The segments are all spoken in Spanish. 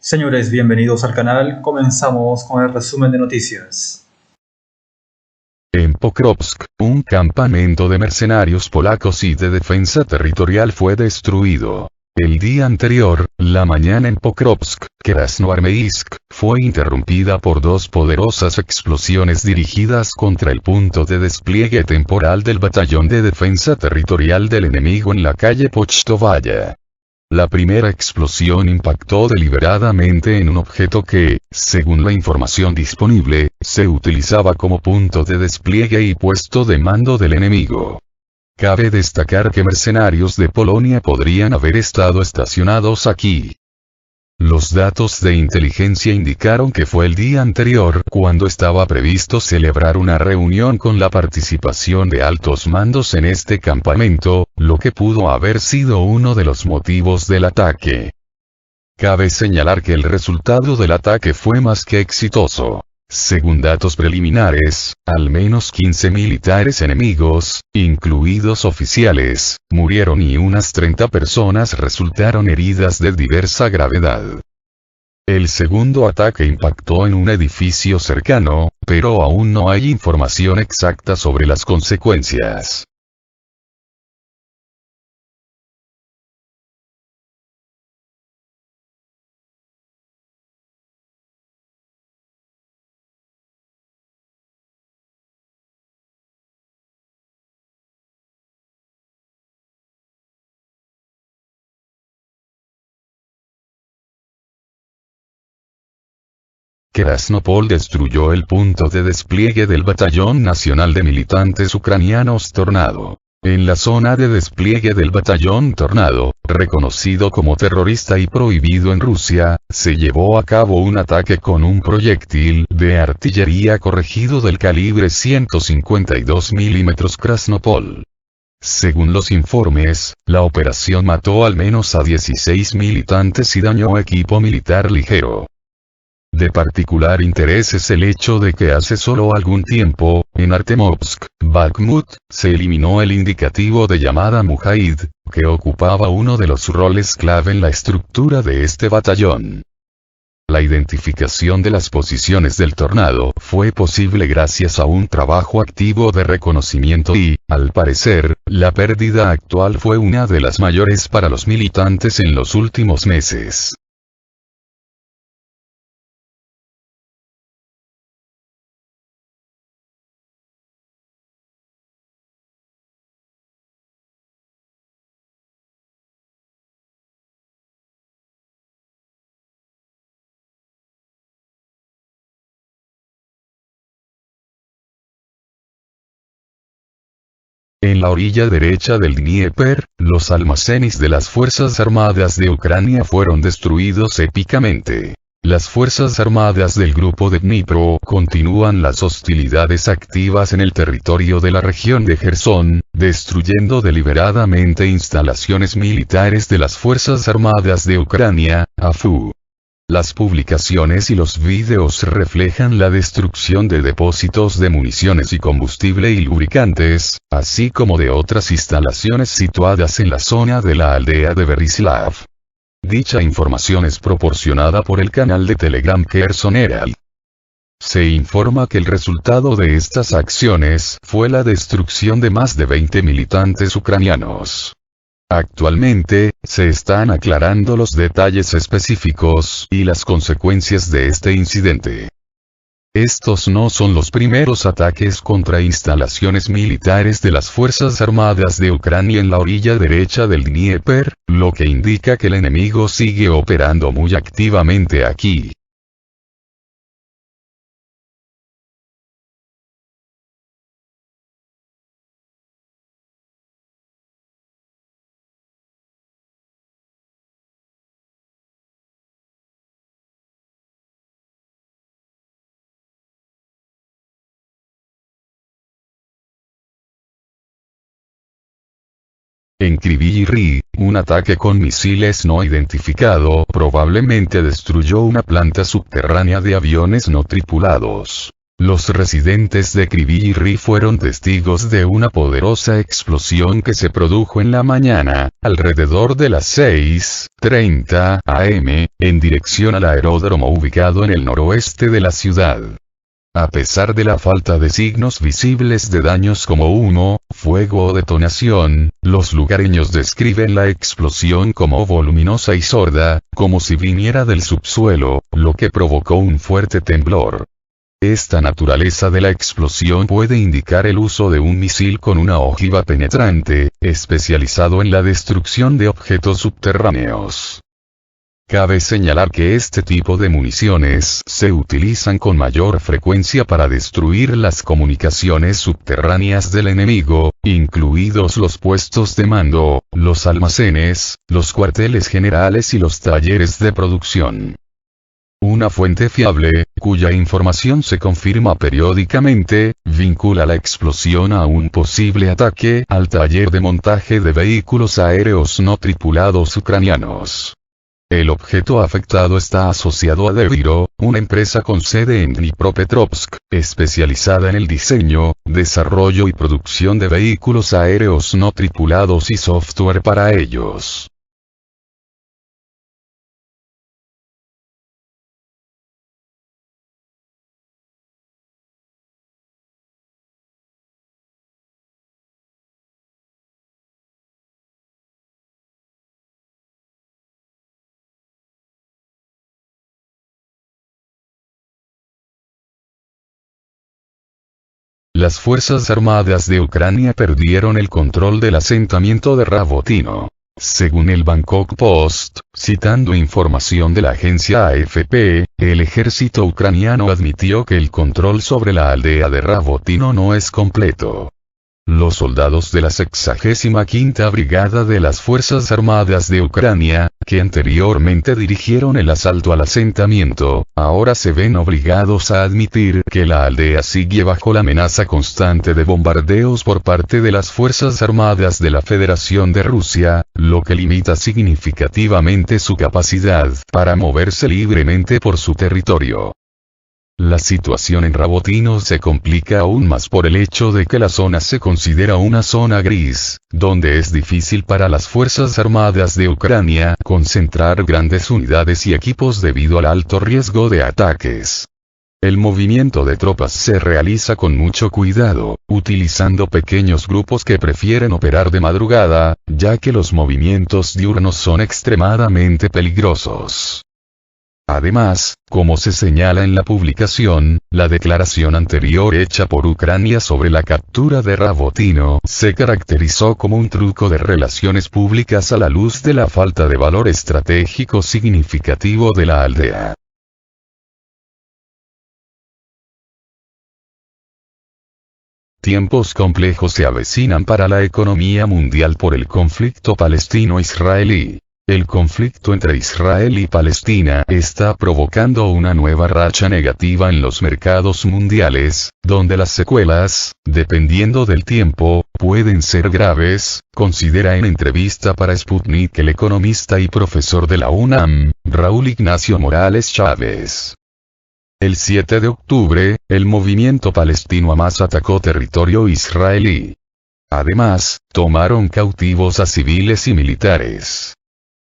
Señores, bienvenidos al canal. Comenzamos con el resumen de noticias. En Pokrovsk, un campamento de mercenarios polacos y de defensa territorial fue destruido. El día anterior, la mañana en Pokrovsk, Krasnoarmeysk, fue interrumpida por dos poderosas explosiones dirigidas contra el punto de despliegue temporal del batallón de defensa territorial del enemigo en la calle Pochtovaya. La primera explosión impactó deliberadamente en un objeto que, según la información disponible, se utilizaba como punto de despliegue y puesto de mando del enemigo. Cabe destacar que mercenarios de Polonia podrían haber estado estacionados aquí. Los datos de inteligencia indicaron que fue el día anterior cuando estaba previsto celebrar una reunión con la participación de altos mandos en este campamento, lo que pudo haber sido uno de los motivos del ataque. Cabe señalar que el resultado del ataque fue más que exitoso. Según datos preliminares, al menos 15 militares enemigos, incluidos oficiales, murieron y unas 30 personas resultaron heridas de diversa gravedad. El segundo ataque impactó en un edificio cercano, pero aún no hay información exacta sobre las consecuencias. Krasnopol destruyó el punto de despliegue del Batallón Nacional de Militantes Ucranianos Tornado. En la zona de despliegue del Batallón Tornado, reconocido como terrorista y prohibido en Rusia, se llevó a cabo un ataque con un proyectil de artillería corregido del calibre 152 mm Krasnopol. Según los informes, la operación mató al menos a 16 militantes y dañó equipo militar ligero. De particular interés es el hecho de que hace solo algún tiempo, en Artemovsk, Bakhmut, se eliminó el indicativo de llamada Mujahid, que ocupaba uno de los roles clave en la estructura de este batallón. La identificación de las posiciones del Tornado fue posible gracias a un trabajo activo de reconocimiento y, al parecer, la pérdida actual fue una de las mayores para los militantes en los últimos meses. En la orilla derecha del Dnieper, los almacenes de las Fuerzas Armadas de Ucrania fueron destruidos épicamente. Las Fuerzas Armadas del Grupo de Dnipro continúan las hostilidades activas en el territorio de la región de Jersón, destruyendo deliberadamente instalaciones militares de las Fuerzas Armadas de Ucrania, AFU. Las publicaciones y los vídeos reflejan la destrucción de depósitos de municiones y combustible y lubricantes, así como de otras instalaciones situadas en la zona de la aldea de Berislav. Dicha información es proporcionada por el canal de Telegram Kherson Herald. Se informa que el resultado de estas acciones fue la destrucción de más de 20 militantes ucranianos. Actualmente, se están aclarando los detalles específicos y las consecuencias de este incidente. Estos no son los primeros ataques contra instalaciones militares de las Fuerzas Armadas de Ucrania en la orilla derecha del Dnieper, lo que indica que el enemigo sigue operando muy activamente aquí. En Kryvyi Rih, un ataque con misiles no identificado probablemente destruyó una planta subterránea de aviones no tripulados. Los residentes de Kryvyi fueron testigos de una poderosa explosión que se produjo en la mañana, alrededor de las 6:30 am, en dirección al aeródromo ubicado en el noroeste de la ciudad. A pesar de la falta de signos visibles de daños como humo, fuego o detonación, los lugareños describen la explosión como voluminosa y sorda, como si viniera del subsuelo, lo que provocó un fuerte temblor. Esta naturaleza de la explosión puede indicar el uso de un misil con una ojiva penetrante, especializado en la destrucción de objetos subterráneos. Cabe señalar que este tipo de municiones se utilizan con mayor frecuencia para destruir las comunicaciones subterráneas del enemigo, incluidos los puestos de mando, los almacenes, los cuarteles generales y los talleres de producción. Una fuente fiable, cuya información se confirma periódicamente, vincula la explosión a un posible ataque al taller de montaje de vehículos aéreos no tripulados ucranianos. El objeto afectado está asociado a Deviro, una empresa con sede en Dnipropetrovsk, especializada en el diseño, desarrollo y producción de vehículos aéreos no tripulados y software para ellos. Las Fuerzas Armadas de Ucrania perdieron el control del asentamiento de Rabotino. Según el Bangkok Post, citando información de la agencia AFP, el ejército ucraniano admitió que el control sobre la aldea de Rabotino no es completo. Los soldados de la 65ª Brigada de las Fuerzas Armadas de Ucrania, que anteriormente dirigieron el asalto al asentamiento, ahora se ven obligados a admitir que la aldea sigue bajo la amenaza constante de bombardeos por parte de las Fuerzas Armadas de la Federación de Rusia, lo que limita significativamente su capacidad para moverse libremente por su territorio. La situación en Rabotino se complica aún más por el hecho de que la zona se considera una zona gris, donde es difícil para las Fuerzas Armadas de Ucrania concentrar grandes unidades y equipos debido al alto riesgo de ataques. El movimiento de tropas se realiza con mucho cuidado, utilizando pequeños grupos que prefieren operar de madrugada, ya que los movimientos diurnos son extremadamente peligrosos. Además, como se señala en la publicación, la declaración anterior hecha por Ucrania sobre la captura de Rabotino se caracterizó como un truco de relaciones públicas a la luz de la falta de valor estratégico significativo de la aldea. Tiempos complejos se avecinan para la economía mundial por el conflicto palestino-israelí. El conflicto entre Israel y Palestina está provocando una nueva racha negativa en los mercados mundiales, donde las secuelas, dependiendo del tiempo, pueden ser graves, considera en entrevista para Sputnik el economista y profesor de la UNAM, Raúl Ignacio Morales Chávez. El 7 de octubre, el movimiento palestino Hamas atacó territorio israelí. Además, tomaron cautivos a civiles y militares.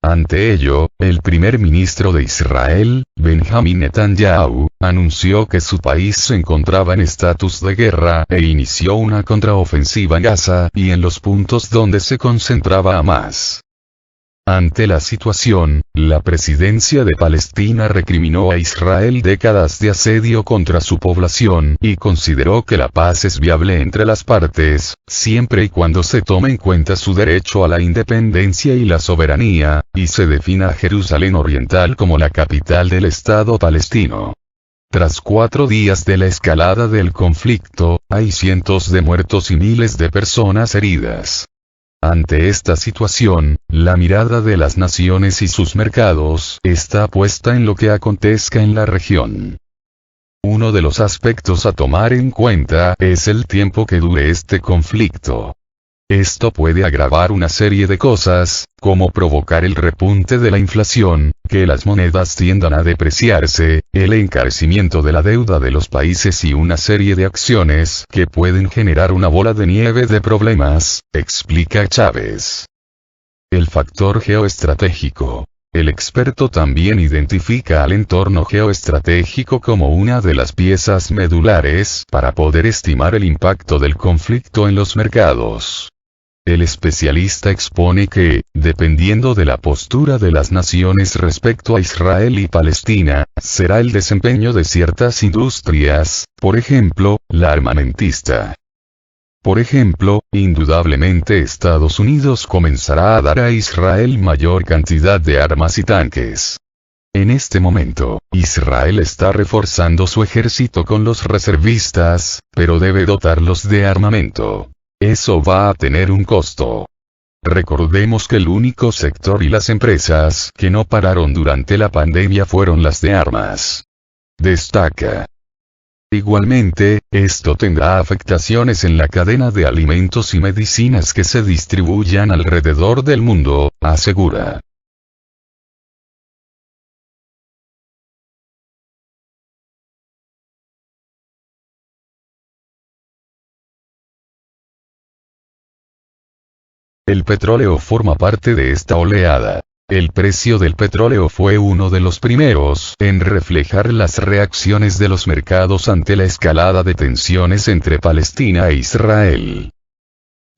Ante ello, el primer ministro de Israel, Benjamin Netanyahu, anunció que su país se encontraba en estatus de guerra e inició una contraofensiva en Gaza y en los puntos donde se concentraba Hamas. Ante la situación, la presidencia de Palestina recriminó a Israel décadas de asedio contra su población y consideró que la paz es viable entre las partes, siempre y cuando se tome en cuenta su derecho a la independencia y la soberanía, y se defina a Jerusalén Oriental como la capital del Estado palestino. Tras 4 días de la escalada del conflicto, hay cientos de muertos y miles de personas heridas. Ante esta situación, la mirada de las naciones y sus mercados está puesta en lo que acontezca en la región. Uno de los aspectos a tomar en cuenta es el tiempo que dure este conflicto. Esto puede agravar una serie de cosas, como provocar el repunte de la inflación, que las monedas tiendan a depreciarse, el encarecimiento de la deuda de los países y una serie de acciones que pueden generar una bola de nieve de problemas, explica Chávez. El factor geoestratégico. El experto también identifica al entorno geoestratégico como una de las piezas medulares para poder estimar el impacto del conflicto en los mercados. El especialista expone que, dependiendo de la postura de las naciones respecto a Israel y Palestina, será el desempeño de ciertas industrias, por ejemplo, la armamentista. Por ejemplo, indudablemente Estados Unidos comenzará a dar a Israel mayor cantidad de armas y tanques. En este momento, Israel está reforzando su ejército con los reservistas, pero debe dotarlos de armamento. Eso va a tener un costo. Recordemos que el único sector y las empresas que no pararon durante la pandemia fueron las de armas. Destaca. Igualmente, esto tendrá afectaciones en la cadena de alimentos y medicinas que se distribuyan alrededor del mundo, asegura. El petróleo forma parte de esta oleada. El precio del petróleo fue uno de los primeros en reflejar las reacciones de los mercados ante la escalada de tensiones entre Palestina e Israel.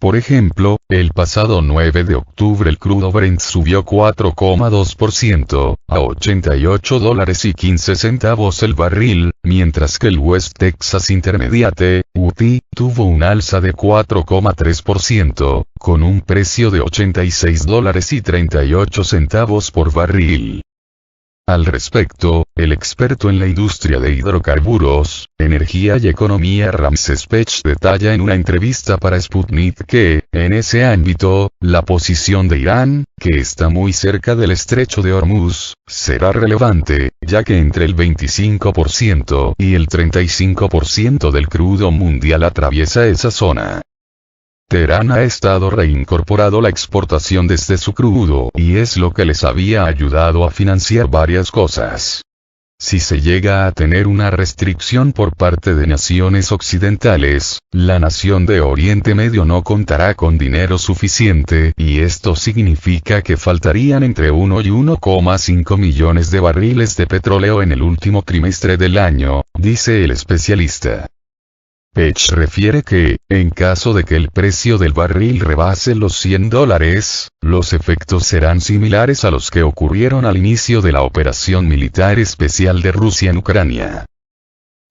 Por ejemplo, el pasado 9 de octubre el crudo Brent subió 4,2%, a $88.15 el barril, mientras que el West Texas Intermediate, WTI, tuvo un alza de 4,3%, con un precio de $86.38 por barril. Al respecto, el experto en la industria de hidrocarburos, energía y economía Ramses Pech detalla en una entrevista para Sputnik que, en ese ámbito, la posición de Irán, que está muy cerca del estrecho de Hormuz, será relevante, ya que entre el 25% y el 35% del crudo mundial atraviesa esa zona. Teherán ha estado reincorporado la exportación desde su crudo y es lo que les había ayudado a financiar varias cosas. Si se llega a tener una restricción por parte de naciones occidentales, la nación de Oriente Medio no contará con dinero suficiente y esto significa que faltarían entre 1 y 1,5 millones de barriles de petróleo en el último trimestre del año, dice el especialista. Pech refiere que, en caso de que el precio del barril rebase los $100, los efectos serán similares a los que ocurrieron al inicio de la operación militar especial de Rusia en Ucrania.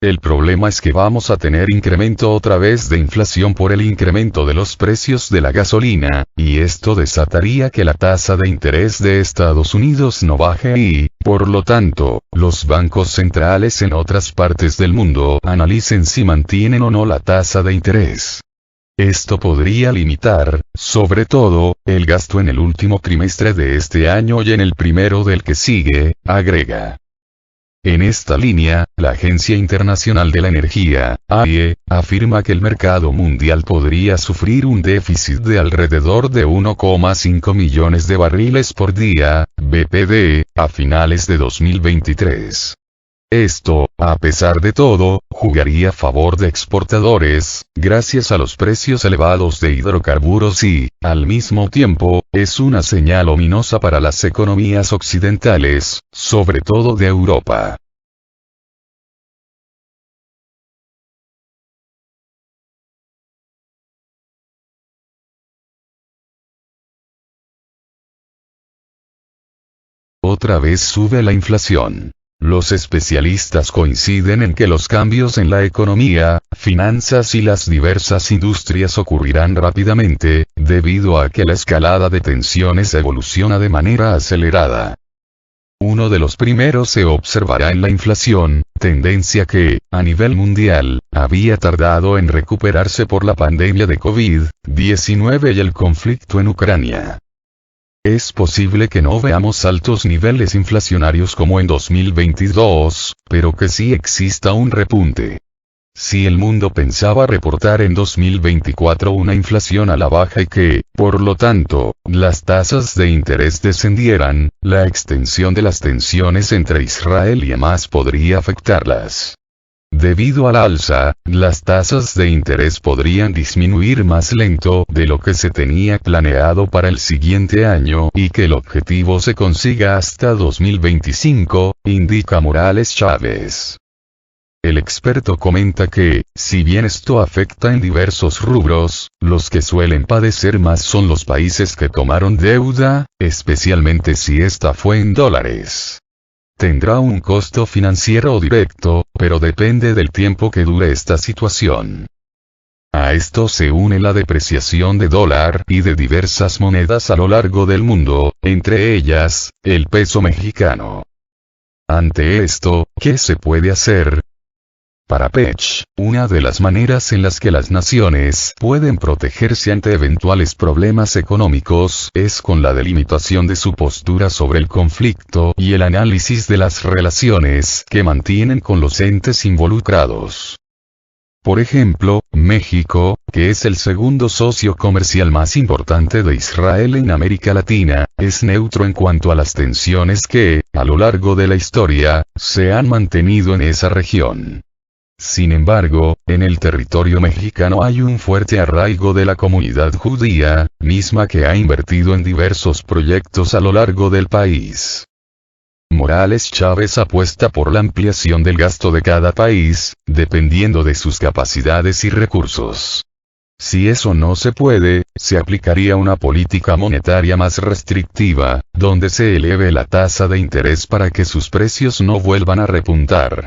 El problema es que vamos a tener incremento otra vez de inflación por el incremento de los precios de la gasolina, y esto desataría que la tasa de interés de Estados Unidos no baje y, por lo tanto, los bancos centrales en otras partes del mundo analicen si mantienen o no la tasa de interés. Esto podría limitar, sobre todo, el gasto en el último trimestre de este año y en el primero del que sigue, agrega. En esta línea, la Agencia Internacional de la Energía, AIE, afirma que el mercado mundial podría sufrir un déficit de alrededor de 1,5 millones de barriles por día, BPD, a finales de 2023. Esto, a pesar de todo, jugaría a favor de exportadores, gracias a los precios elevados de hidrocarburos y, al mismo tiempo, es una señal ominosa para las economías occidentales, sobre todo de Europa. Otra vez sube la inflación. Los especialistas coinciden en que los cambios en la economía, finanzas y las diversas industrias ocurrirán rápidamente, debido a que la escalada de tensiones evoluciona de manera acelerada. Uno de los primeros se observará en la inflación, tendencia que, a nivel mundial, había tardado en recuperarse por la pandemia de COVID-19 y el conflicto en Ucrania. Es posible que no veamos altos niveles inflacionarios como en 2022, pero que sí exista un repunte. Si el mundo pensaba reportar en 2024 una inflación a la baja y que, por lo tanto, las tasas de interés descendieran, la extensión de las tensiones entre Israel y Hamas podría afectarlas. Debido a la alza, las tasas de interés podrían disminuir más lento de lo que se tenía planeado para el siguiente año y que el objetivo se consiga hasta 2025, indica Morales Chávez. El experto comenta que, si bien esto afecta en diversos rubros, los que suelen padecer más son los países que tomaron deuda, especialmente si esta fue en dólares. Tendrá un costo financiero directo, pero depende del tiempo que dure esta situación. A esto se une la depreciación de dólar y de diversas monedas a lo largo del mundo, entre ellas, el peso mexicano. Ante esto, ¿qué se puede hacer? Para Pech, una de las maneras en las que las naciones pueden protegerse ante eventuales problemas económicos es con la delimitación de su postura sobre el conflicto y el análisis de las relaciones que mantienen con los entes involucrados. Por ejemplo, México, que es el segundo socio comercial más importante de Israel en América Latina, es neutro en cuanto a las tensiones que, a lo largo de la historia, se han mantenido en esa región. Sin embargo, en el territorio mexicano hay un fuerte arraigo de la comunidad judía, misma que ha invertido en diversos proyectos a lo largo del país. Morales Chávez apuesta por la ampliación del gasto de cada país, dependiendo de sus capacidades y recursos. Si eso no se puede, se aplicaría una política monetaria más restrictiva, donde se eleve la tasa de interés para que sus precios no vuelvan a repuntar.